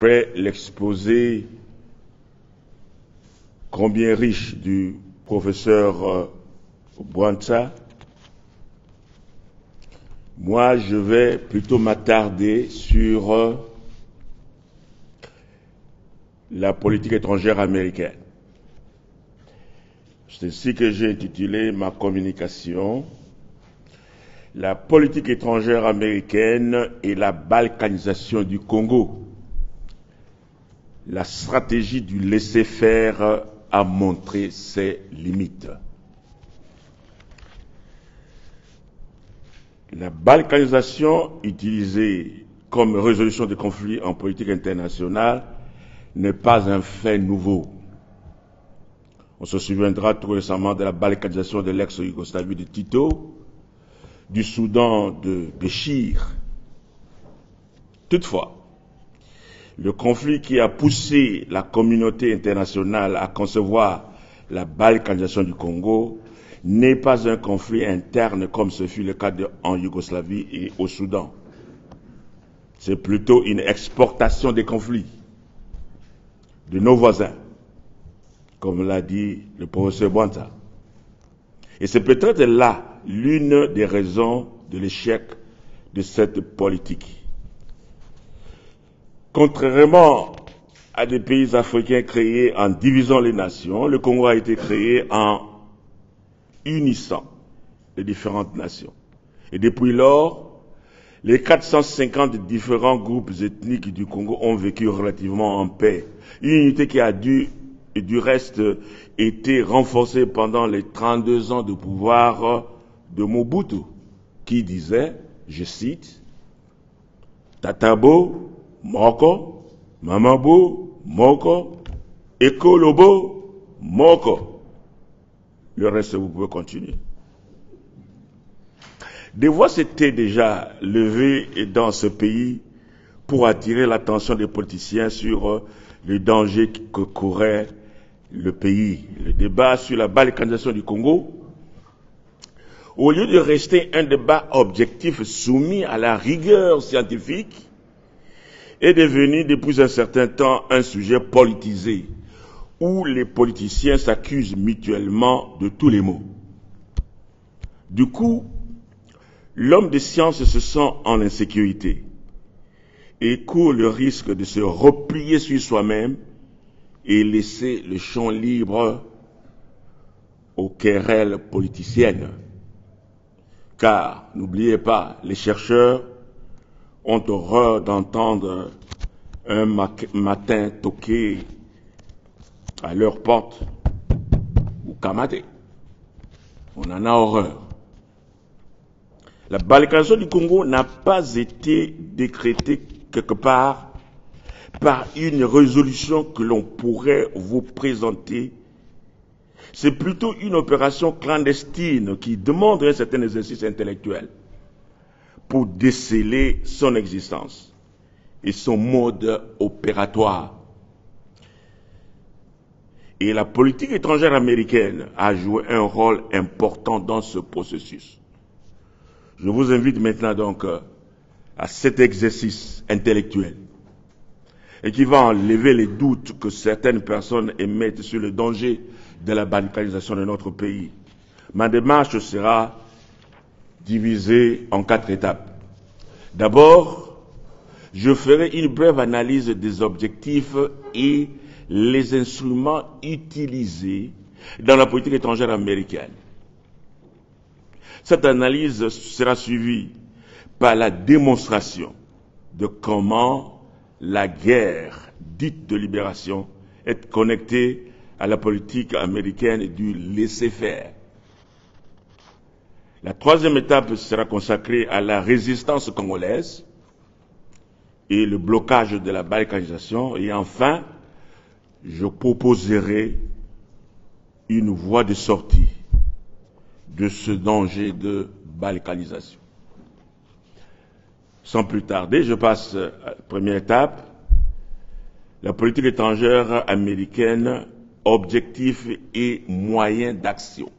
Après l'exposé combien riche du professeur Bwantsa, moi je vais plutôt m'attarder sur la politique étrangère américaine. C'est ainsi que j'ai intitulé ma communication « La politique étrangère américaine et la balkanisation du Congo. La stratégie du laisser-faire a montré ses limites ». La balkanisation utilisée comme résolution des conflits en politique internationale n'est pas un fait nouveau. On se souviendra tout récemment de la balkanisation de l'ex-Yougoslavie de Tito, du Soudan de Béchir. Toutefois, le conflit qui a poussé la communauté internationale à concevoir la balkanisation du Congo n'est pas un conflit interne comme ce fut le cas en Yougoslavie et au Soudan. C'est plutôt une exportation des conflits de nos voisins, comme l'a dit le professeur Bwantsa. Et c'est peut-être là l'une des raisons de l'échec de cette politique. Contrairement à des pays africains créés en divisant les nations, le Congo a été créé en unissant les différentes nations. Et depuis lors, les 450 différents groupes ethniques du Congo ont vécu relativement en paix. Une unité qui a du reste été renforcée pendant les 32 ans de pouvoir de Mobutu, qui disait, je cite, « Tatabo, Moko, Mamabo, Moko, Ekolobo, Moko ». Le reste, vous pouvez continuer. Des voix s'étaient déjà levées dans ce pays pour attirer l'attention des politiciens sur les dangers que courait le pays. Le débat sur la balkanisation du Congo, au lieu de rester un débat objectif soumis à la rigueur scientifique, est devenu depuis un certain temps un sujet politisé, où les politiciens s'accusent mutuellement de tous les maux. Du coup, l'homme de science se sent en insécurité et court le risque de se replier sur soi-même et laisser le champ libre aux querelles politiciennes. Car, n'oubliez pas, les chercheurs ont horreur d'entendre un matin toquer à leur porte ou kamater. On en a horreur. La balkanisation du Congo n'a pas été décrétée quelque part par une résolution que l'on pourrait vous présenter. C'est plutôt une opération clandestine qui demande un certain exercice intellectuel pour déceler son existence et son mode opératoire. Et la politique étrangère américaine a joué un rôle important dans ce processus. Je vous invite maintenant donc à cet exercice intellectuel et qui va enlever les doutes que certaines personnes émettent sur le danger de la balkanisation de notre pays. Ma démarche sera divisée en 4 étapes. D'abord, je ferai une brève analyse des objectifs et les instruments utilisés dans la politique étrangère américaine. Cette analyse sera suivie par la démonstration de comment la guerre dite de libération est connectée à la politique américaine du laisser-faire. La troisième étape sera consacrée à la résistance congolaise et le blocage de la balkanisation. Et enfin, je proposerai une voie de sortie de ce danger de balkanisation. Sans plus tarder, je passe à la première étape, la politique étrangère américaine, objectifs et moyens d'action.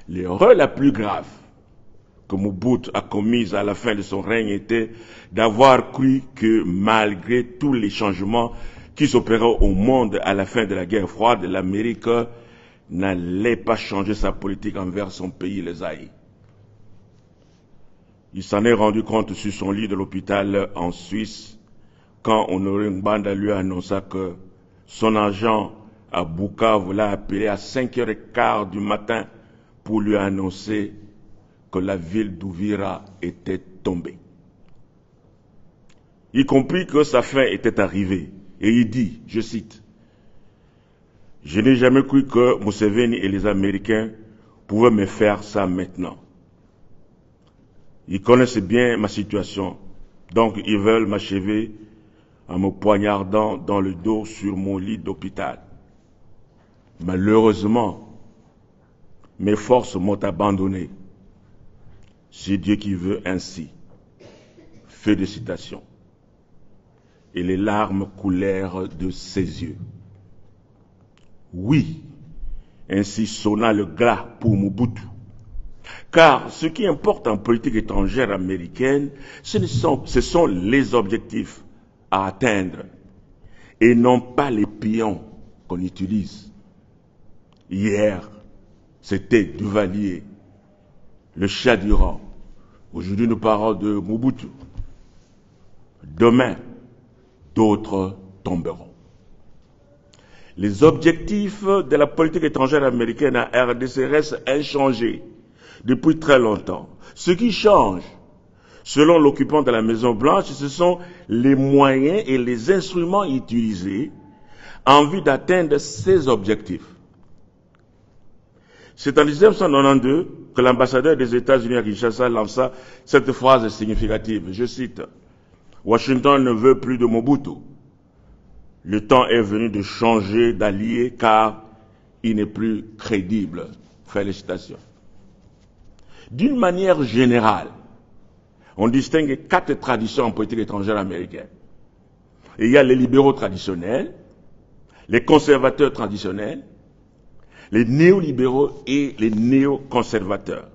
L'erreur la plus grave que Mobutu a commise à la fin de son règne était d'avoir cru que malgré tous les changements qui s'opéraient au monde à la fin de la guerre froide, l'Amérique n'allait pas changer sa politique envers son pays, les Zaïre. Il s'en est rendu compte sur son lit de l'hôpital en Suisse quand Honoré Ngbanda lui annonça que son agent à Bukavu l'a appelé à 5h15 du matin pour lui annoncer que la ville d'Uvira était tombée. Il comprit que sa fin était arrivée et il dit, je cite, « Je n'ai jamais cru que Museveni et les Américains pouvaient me faire ça maintenant. Ils connaissent bien ma situation, donc ils veulent m'achever en me poignardant dans le dos sur mon lit d'hôpital. Malheureusement, mes forces m'ont abandonné. C'est Dieu qui veut ainsi. » Fin de citation. Et les larmes coulèrent de ses yeux. Oui, ainsi sonna le glas pour Mobutu. Car ce qui importe en politique étrangère américaine, ce sont les objectifs à atteindre et non pas les pions qu'on utilise. Hier, c'était Duvalier, le chat du rang. Aujourd'hui, nous parlons de Mobutu. Demain, d'autres tomberont. Les objectifs de la politique étrangère américaine à RDC restent inchangés depuis très longtemps. Ce qui change, selon l'occupant de la Maison-Blanche, ce sont les moyens et les instruments utilisés en vue d'atteindre ces objectifs. C'est en 1992 que l'ambassadeur des États-Unis à Kinshasa lança cette phrase significative. Je cite, « Washington ne veut plus de Mobutu. Le temps est venu de changer d'allié car il n'est plus crédible. » Félicitations. D'une manière générale, on distingue 4 traditions en politique étrangère américaine. Et il y a les libéraux traditionnels, les conservateurs traditionnels, les néolibéraux et les néoconservateurs.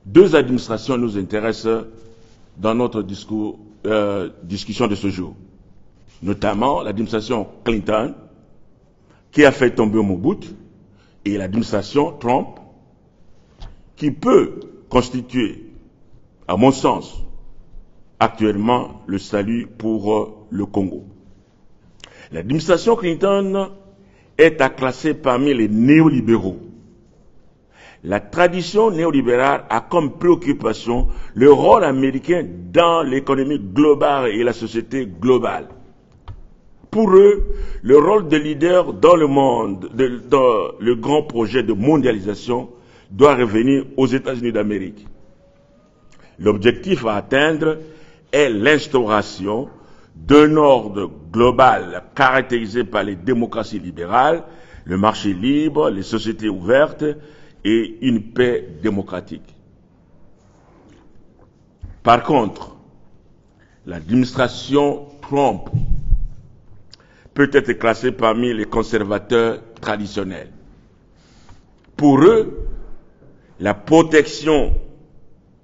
2 administrations nous intéressent dans notre discussion de ce jour. Notamment l'administration Clinton, qui a fait tomber Mobutu, et l'administration Trump, qui peut constituer, à mon sens, actuellement le salut pour le Congo. L'administration Clinton est à classer parmi les néolibéraux. La tradition néolibérale a comme préoccupation le rôle américain dans l'économie globale et la société globale. Pour eux, le rôle de leader dans le monde, dans le grand projet de mondialisation, doit revenir aux États-Unis d'Amérique. L'objectif à atteindre est l'instauration d'un ordre global caractérisé par les démocraties libérales, le marché libre, les sociétés ouvertes et une paix démocratique. Par contre, l'administration Trump peut être classée parmi les conservateurs traditionnels. Pour eux, la protection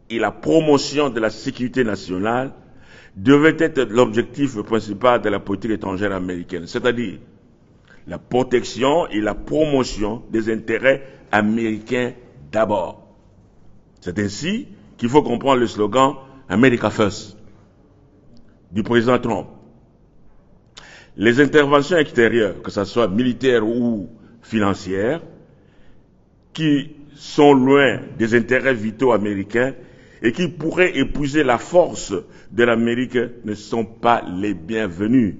et la promotion de la sécurité nationale devait être l'objectif principal de la politique étrangère américaine, c'est-à-dire la protection et la promotion des intérêts américains d'abord. C'est ainsi qu'il faut comprendre le slogan « America First » du président Trump. Les interventions extérieures, que ce soit militaires ou financières, qui sont loin des intérêts vitaux américains et qui pourraient épuiser la force de l'Amérique, ne sont pas les bienvenus.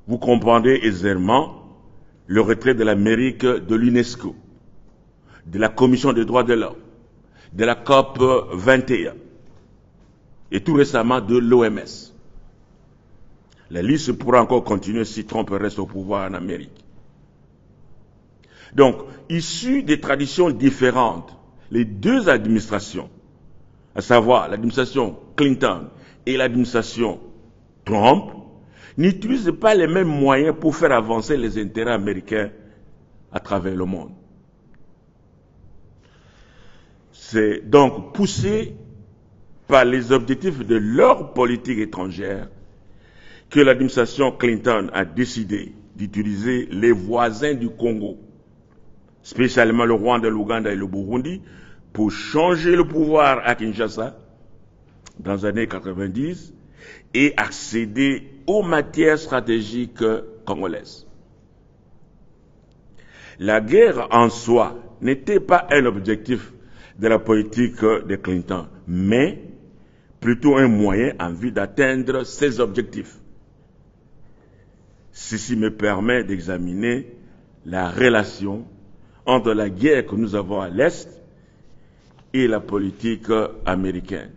Vous comprendrez aisément le retrait de l'Amérique de l'UNESCO, de la Commission des droits de l'homme, de la COP 21 et tout récemment de l'OMS. La liste pourra encore continuer si Trump reste au pouvoir en Amérique. Donc, issus des traditions différentes, les 2 administrations, à savoir l'administration Clinton et l'administration Trump, n'utilisent pas les mêmes moyens pour faire avancer les intérêts américains à travers le monde. C'est donc poussé par les objectifs de leur politique étrangère que l'administration Clinton a décidé d'utiliser les voisins du Congo, spécialement le Rwanda, l'Ouganda et le Burundi, pour changer le pouvoir à Kinshasa dans les années 90 et accéder aux matières stratégiques congolaises. La guerre en soi n'était pas un objectif de la politique de Clinton, mais plutôt un moyen en vue d'atteindre ces objectifs. Ceci me permet d'examiner la relation entre la guerre que nous avons à l'Est et la politique américaine.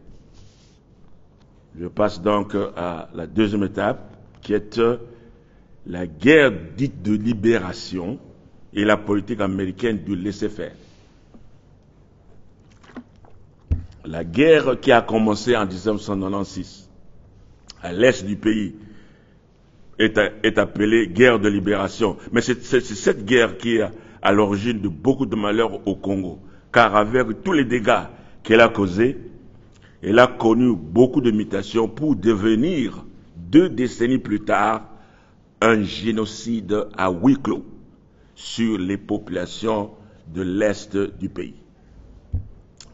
Je passe donc à la deuxième étape, qui est la guerre dite de libération et la politique américaine du laisser-faire. La guerre qui a commencé en 1996 à l'est du pays est appelée guerre de libération. Mais c'est cette guerre qui est à l'origine de beaucoup de malheurs au Congo. Car avec tous les dégâts qu'elle a causés, elle a connu beaucoup de mutations pour devenir, 2 décennies plus tard, un génocide à huis clos sur les populations de l'est du pays.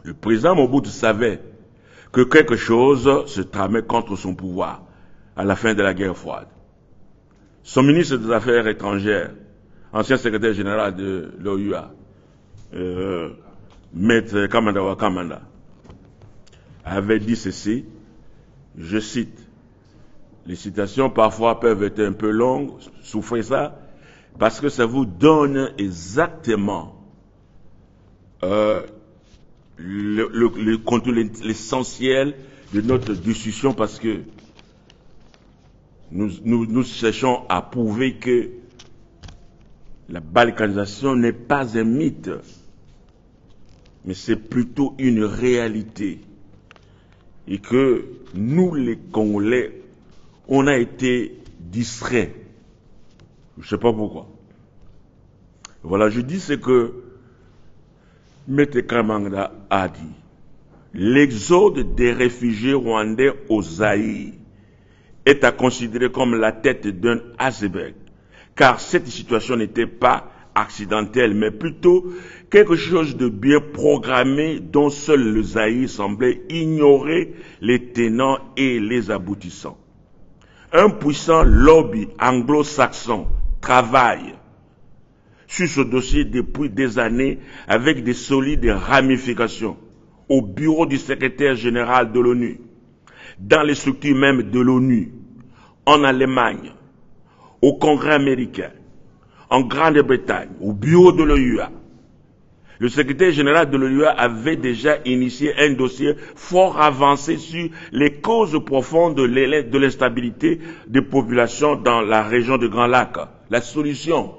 Le président Mobutu savait que quelque chose se tramait contre son pouvoir à la fin de la guerre froide. Son ministre des Affaires étrangères, ancien secrétaire général de l'OUA, Maître Kamanda Wakamanda, avait dit ceci, je cite, les citations parfois peuvent être un peu longues, souffrez ça, parce que ça vous donne exactement le contenu, l'essentiel de notre discussion, parce que nous cherchons à prouver que la balkanisation n'est pas un mythe, mais c'est plutôt une réalité. Et que nous, les Congolais, on a été distraits. Je ne sais pas pourquoi. Voilà, je dis ce que M. Kamanda a dit. L'exode des réfugiés rwandais au Zaïre est à considérer comme la tête d'un iceberg, car cette situation n'était pas accidentelle, mais plutôt quelque chose de bien programmé dont seul le Zaïre semblait ignorer les tenants et les aboutissants. Un puissant lobby anglo-saxon travaille sur ce dossier depuis des années avec des solides ramifications au bureau du secrétaire général de l'ONU, dans les structures même de l'ONU, en Allemagne, au Congrès américain, en Grande-Bretagne, au bureau de l'OUA. Le secrétaire général de l'OUA avait déjà initié un dossier fort avancé sur les causes profondes de l'instabilité des populations dans la région de Grand Lac. La solution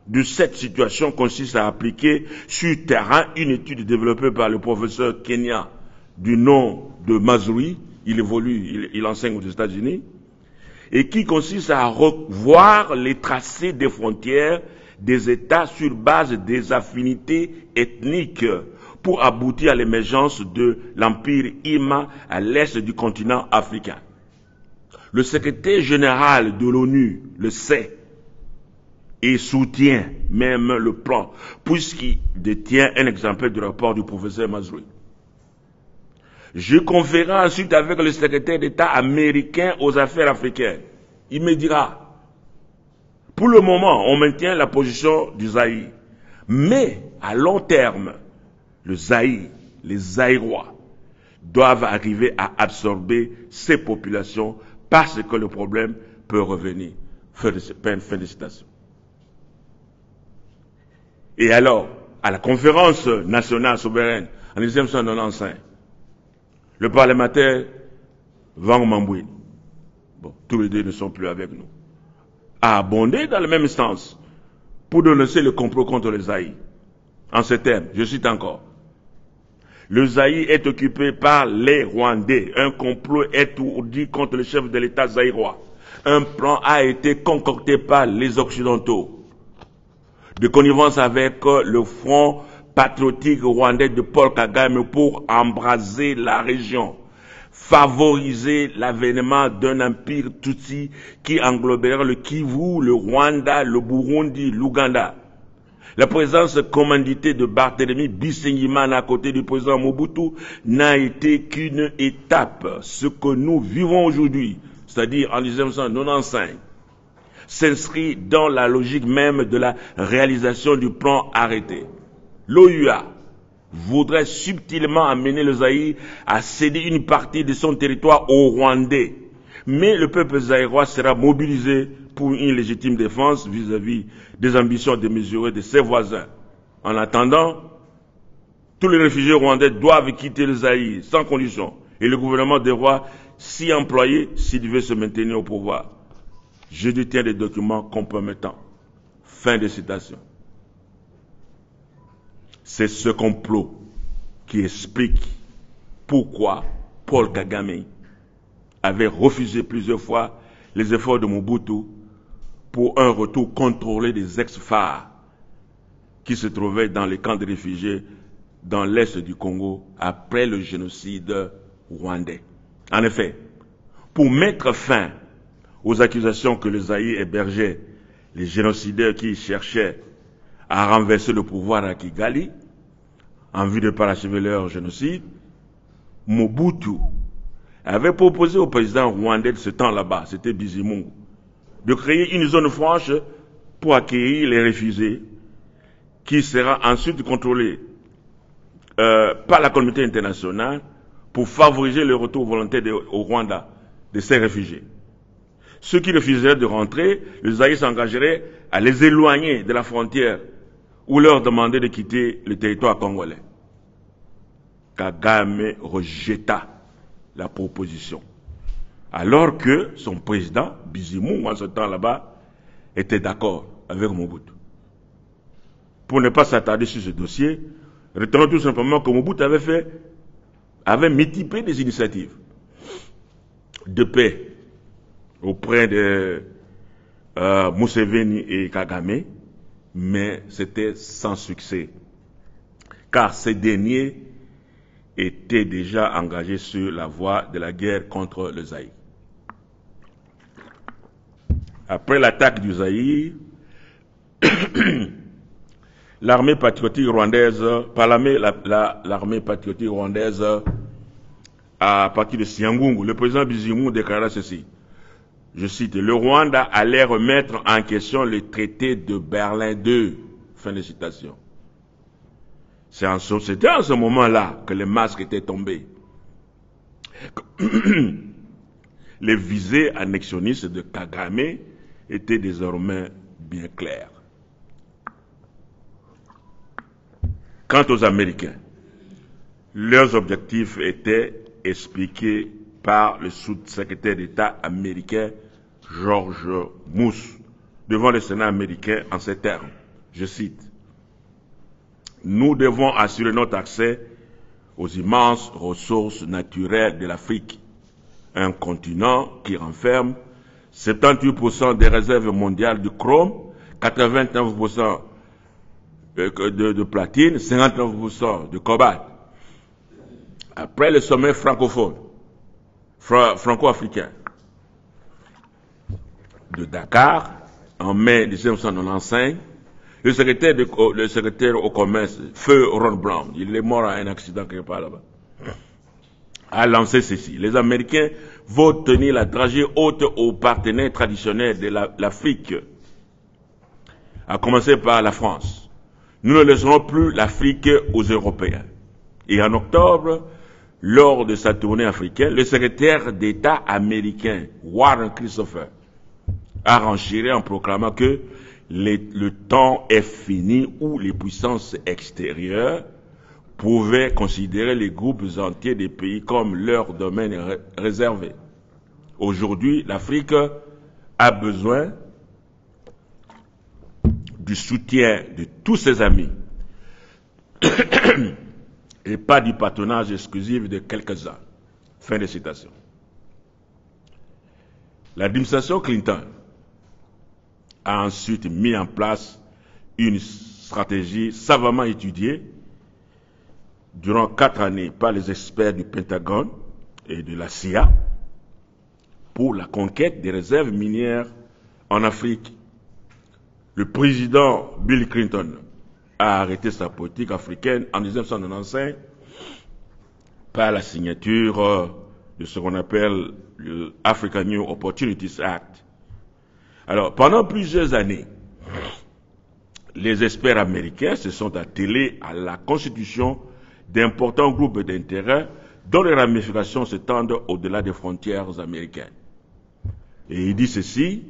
de cette situation consiste à appliquer sur terrain une étude développée par le professeur Kenya du nom de Mazrui, il enseigne aux États-Unis, et qui consiste à revoir les tracés des frontières des États sur base des affinités ethniques pour aboutir à l'émergence de l'empire Ima à l'est du continent africain. Le secrétaire général de l'ONU le sait et soutient même le plan, puisqu'il détient un exemplaire du rapport du professeur Mazrui. Je conférerai ensuite avec le secrétaire d'État américain aux affaires africaines. Il me dira, pour le moment, on maintient la position du Zaïre, mais à long terme, le Zaïre, les Zaïrois, doivent arriver à absorber ces populations parce que le problème peut revenir. Fin de citation. Et alors, à la conférence nationale souveraine en 1995, le parlementaire Van Mambouine, bon, tous les deux ne sont plus avec nous, a abondé dans le même sens pour dénoncer le complot contre le Zaïre. En ces termes, je cite encore, le Zaïre est occupé par les Rwandais. Un complot est ourdi contre le chef de l'État zaïrois. Un plan a été concocté par les Occidentaux, de connivence avec le Front patriotique rwandais de Paul Kagame pour embraser la région, favoriser l'avènement d'un empire Tutsi qui engloberait le Kivu, le Rwanda, le Burundi, l'Ouganda. La présence commanditée de Barthélemy Bisengimana à côté du président Mobutu n'a été qu'une étape. Ce que nous vivons aujourd'hui, c'est-à-dire en 1995, s'inscrit dans la logique même de la réalisation du plan arrêté. L'OUA voudrait subtilement amener le Zaïre à céder une partie de son territoire aux Rwandais. Mais le peuple zaïrois sera mobilisé pour une légitime défense vis-à-vis des ambitions démesurées de ses voisins. En attendant, tous les réfugiés rwandais doivent quitter le Zaïre sans condition et le gouvernement devra s'y employer s'il veut se maintenir au pouvoir. Je détiens des documents compromettants. Fin de citation. C'est ce complot qui explique pourquoi Paul Kagame avait refusé plusieurs fois les efforts de Mobutu pour un retour contrôlé des ex-phares qui se trouvaient dans les camps de réfugiés dans l'est du Congo après le génocide rwandais. En effet, pour mettre fin aux accusations que le Zaïre hébergeait les génocidaires qui cherchaient à renverser le pouvoir à Kigali en vue de parachever leur génocide, Mobutu avait proposé au président rwandais de ce temps là-bas, c'était Bizimungu, de créer une zone franche pour accueillir les réfugiés qui sera ensuite contrôlée par la communauté internationale pour favoriser le retour volontaire au Rwanda de ces réfugiés. Ceux qui refuseraient de rentrer, le Zaïre s'engagerait à les éloigner de la frontière ou leur demander de quitter le territoire congolais. Kagame rejeta la proposition, alors que son président, Bizimungu, en ce temps là-bas, était d'accord avec Mobutu. Pour ne pas s'attarder sur ce dossier, retenons tout simplement que Mobutu avait multiplié des initiatives de paix auprès de Museveni et Kagame, mais c'était sans succès, car ces derniers étaient déjà engagés sur la voie de la guerre contre le Zaïre. Après l'attaque du Zaïre, l'armée patriotique rwandaise, l'armée patriotique rwandaise, à partir de Siangungu, le président Bizimungu déclara ceci. Je cite, le Rwanda allait remettre en question le traité de Berlin II. Fin de citation. C'était en ce moment-là que les masques étaient tombés. Les visées annexionnistes de Kagame étaient désormais bien claires. Quant aux Américains, leurs objectifs étaient expliqués par le sous-secrétaire d'État américain George Moose devant le Sénat américain en ces termes. Je cite. Nous devons assurer notre accès aux immenses ressources naturelles de l'Afrique, un continent qui renferme 78% des réserves mondiales de chrome, 89% de platine, 59% de cobalt. Après le sommet francophone, franco-africain de Dakar, en mai 1995, le secrétaire au commerce, Feu Ron Brown, il est mort à un accident quelque part là-bas, a lancé ceci. Les Américains vont tenir la dragée haute aux partenaires traditionnels de l'Afrique, à commencer par la France. Nous ne laisserons plus l'Afrique aux Européens. Et en octobre, lors de sa tournée africaine, le secrétaire d'État américain, Warren Christopher, a renchéré en proclamant que le temps est fini où les puissances extérieures pouvaient considérer les groupes entiers des pays comme leur domaine réservé. Aujourd'hui, l'Afrique a besoin du soutien de tous ses amis et pas du patronage exclusif de quelques-uns. Fin de citation. L'administration Clinton a ensuite mis en place une stratégie savamment étudiée durant 4 années par les experts du Pentagone et de la CIA pour la conquête des réserves minières en Afrique. Le président Bill Clinton a arrêté sa politique africaine en 1995 par la signature de ce qu'on appelle le African New Opportunities Act. Alors, pendant plusieurs années, les experts américains se sont attelés à la constitution d'importants groupes d'intérêts dont les ramifications s'étendent au-delà des frontières américaines. Et il dit ceci: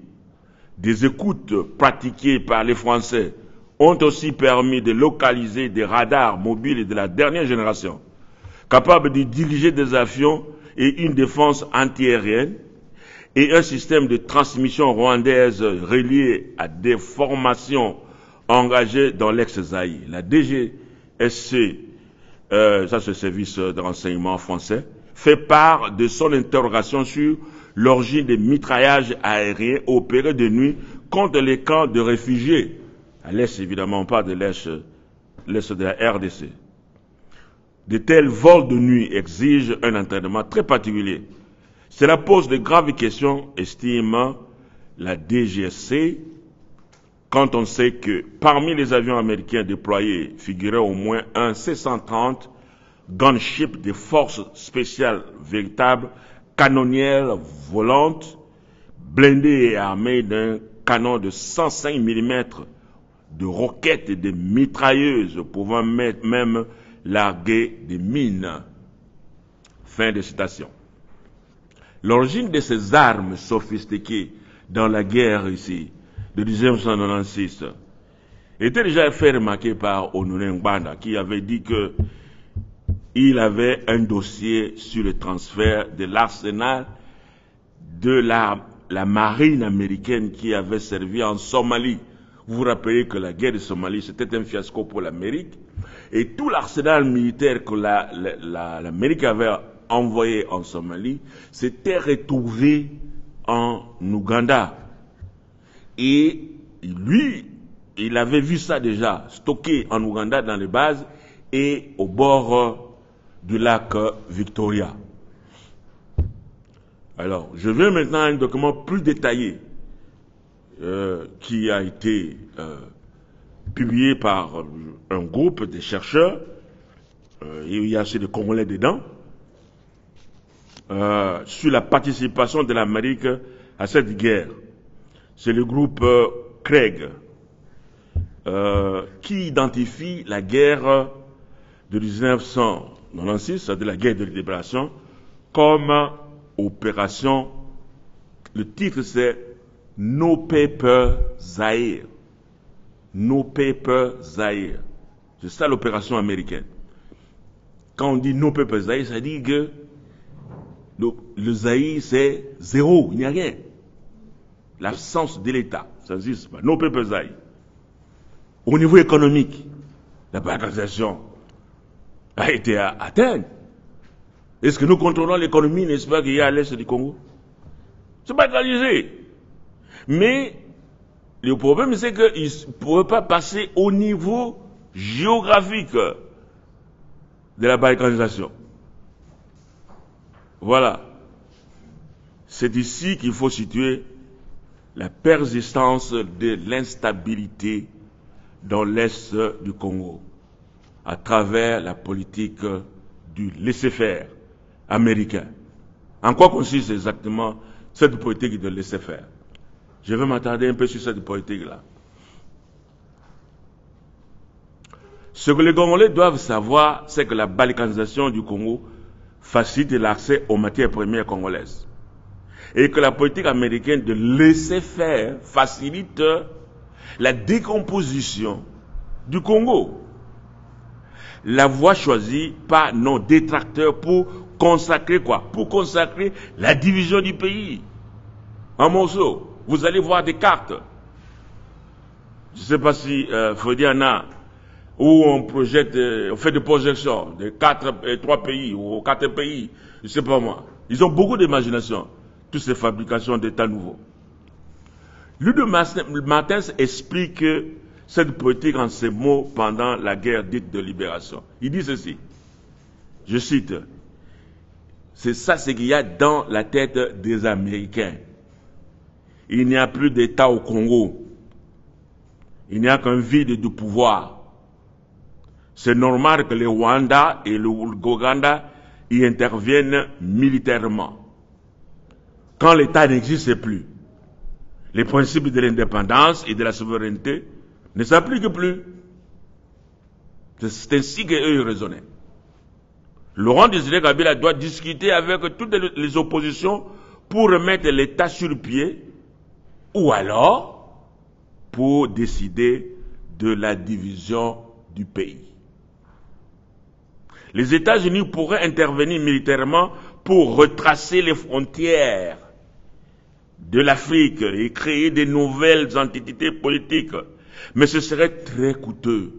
des écoutes pratiquées par les Français ont aussi permis de localiser des radars mobiles de la dernière génération, capables de diriger des avions et une défense antiaérienne, et un système de transmission rwandaise relié à des formations engagées dans l'ex-Zaïre. La DGSC, ça c'est le service de renseignement français, fait part de son interrogation sur l'origine des mitraillages aériens opérés de nuit contre les camps de réfugiés, à l'est évidemment pas de l'est de la RDC. De tels vols de nuit exigent un entraînement très particulier. Cela pose de graves questions, estime la DGSC, quand on sait que parmi les avions américains déployés figurait au moins un C-130 gunship des forces spéciales véritables, canonnières volantes, blindées et armées d'un canon de 105 mm, de roquettes et de mitrailleuses pouvant même larguer des mines. Fin de citation. L'origine de ces armes sophistiquées dans la guerre ici, de 1996, était déjà fait remarquer par Honoré Ngbanda, qui avait dit que il avait un dossier sur le transfert de l'arsenal de la marine américaine qui avait servi en Somalie. Vous vous rappelez que la guerre de Somalie, c'était un fiasco pour l'Amérique, et tout l'arsenal militaire que l'Amérique avait envoyé en Somalie s'était retrouvé en Ouganda. Et lui, il avait vu ça déjà stocké en Ouganda dans les bases et au bord du lac Victoria. Alors, je vais maintenant à un document plus détaillé qui a été publié par un groupe de chercheurs. Il y a aussi des Congolais dedans, sur la participation de l'Amérique à cette guerre. C'est le groupe Craig qui identifie la guerre de 1996, c'est-à-dire la guerre de libération, comme opération. Le titre c'est No Paper Zaire. No Paper Zaire. C'est ça l'opération américaine. Quand on dit No Paper Zaire, ça dit que le Zaïre c'est zéro, il n'y a rien. L'absence de l'État, ça n'existe pas. No Paper Zaire. Au niveau économique, la balkanisation a été atteinte. Est-ce que nous contrôlons l'économie, n'est-ce pas, qu'il y a à l'est du Congo? C'est balkanisé. Mais le problème, c'est qu'ils ne pourraient pas passer au niveau géographique de la balkanisation. Voilà. C'est ici qu'il faut situer la persistance de l'instabilité dans l'est du Congo, à travers la politique du laisser-faire américain. En quoi consiste exactement cette politique de laisser-faire? Je vais m'attarder un peu sur cette politique-là. Ce que les Congolais doivent savoir, c'est que la balkanisation du Congo facilite l'accès aux matières premières congolaises. Et que la politique américaine de laisser faire facilite la décomposition du Congo. La voie choisie par nos détracteurs pour consacrer quoi? Pour consacrer la division du pays en morceaux. Vous allez voir des cartes. Je ne sais pas si Freudiana, où on projette, on fait des projections de 3 pays ou 4 pays, je ne sais pas moi. Ils ont beaucoup d'imagination, toutes ces fabrications d'États nouveaux. Ludo Martens explique cette politique en ces mots pendant la guerre dite de libération. Il dit ceci: Je cite, c'est ça ce qu'il y a dans la tête des Américains. Il n'y a plus d'État au Congo. Il n'y a qu'un vide de pouvoir. C'est normal que le Rwanda et le Ouganda y interviennent militairement. Quand l'État n'existe plus, les principes de l'indépendance et de la souveraineté ne s'appliquent plus. C'est ainsi qu'eux raisonnaient. Laurent Désiré Kabila doit discuter avec toutes les oppositions pour remettre l'État sur pied, ou alors pour décider de la division du pays. Les États-Unis pourraient intervenir militairement pour retracer les frontières de l'Afrique et créer de nouvelles entités politiques, mais ce serait très coûteux.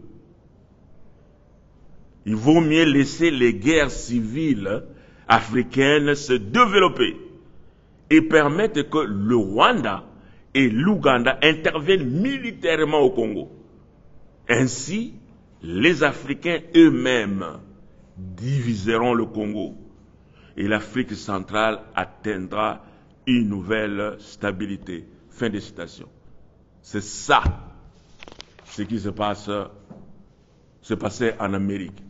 Il vaut mieux laisser les guerres civiles africaines se développer et permettre que le Rwanda et l'Ouganda interviennent militairement au Congo. Ainsi, les Africains eux-mêmes diviseront le Congo et l'Afrique centrale atteindra une nouvelle stabilité. Fin de citation. C'est ça ce qui se passait en Amérique.